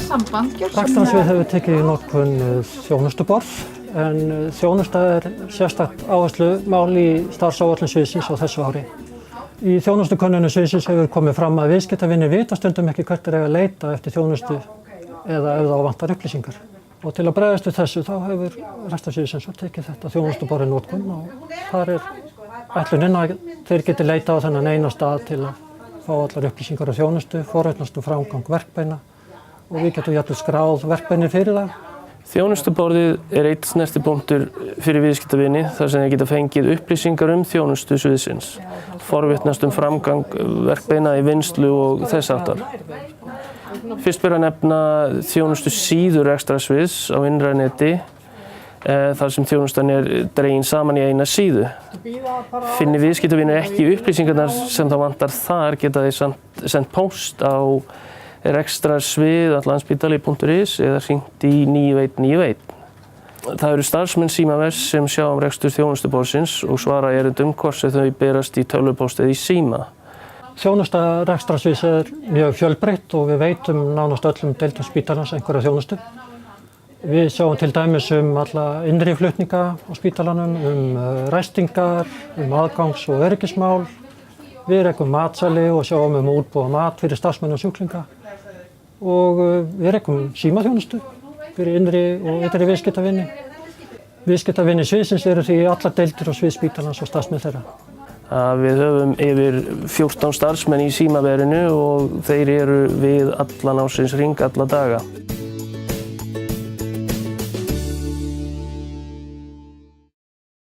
samband. Rekstrarsvið hefur tekið í notkun þjónustuborð en þjónusta sérstakt áherslumál í starfsáætlun sviðsins á þessu ári. Í þjónustukönnunum sviðsins hefur komið fram að viðskiptavinir vita stundum ekki hvert eiga að leita eftir þjónustu eða ef þá vantar upplýsingar. Og til að bregðast við þessu þá hefur rekstrarsviðsins tekið þetta þjónustuborð í notkun og þar ætlunin að þeir geti leita á þennan eina stað til að fá allar upplýsingar og þjónustu, forvitnast framgang verkbeina og við getum jafnvel skráð verkbeinir fyrir það. Þjónustuborðið einn snertipunktur fyrir viðskiptavini þar sem þeir geta fengið upplýsingar þjónustu sviðsins, forvitnast framgang verkbeina í vinnslu og þess háttar. Fyrst ber að nefna þjónustu síður rekstrarsviðs á innra neti þar sem þjónustan dregin saman í eina síðu. Finni viðskiptavinir ekki upplýsingarnar sem þá vantar þar geta þeir sendt póst á rekstrarsvið@landspítali.is eða hringt í 9191. Það eru starfsmenn Símavers sem sjá rekstur þjónustuborðsins og svara erindum hvort sem þau berast í tölvupóst eða í síma. Þjónusta rekstrarsviðs mjög fjölbreytt og við veitum nánast öllum deildum spítalans einhverja þjónustu. Við sjáum til dæmis alla innri flutninga á spítalanum, ræstingar, aðgangs- og öryggismál. Við rekum matsali og sjáum útboð mat fyrir starfsmenn og sjúklinga. Og við rekum símaþjónustu fyrir innri og ytri viðskiptavini. Viðskiptavini sviðsins eru því allar deildir á svið spítalans og starfsmenn þeirra. Við höfum yfir 14 starfsmenn í símaverinu og þeir eru við allan ársins hring alla daga.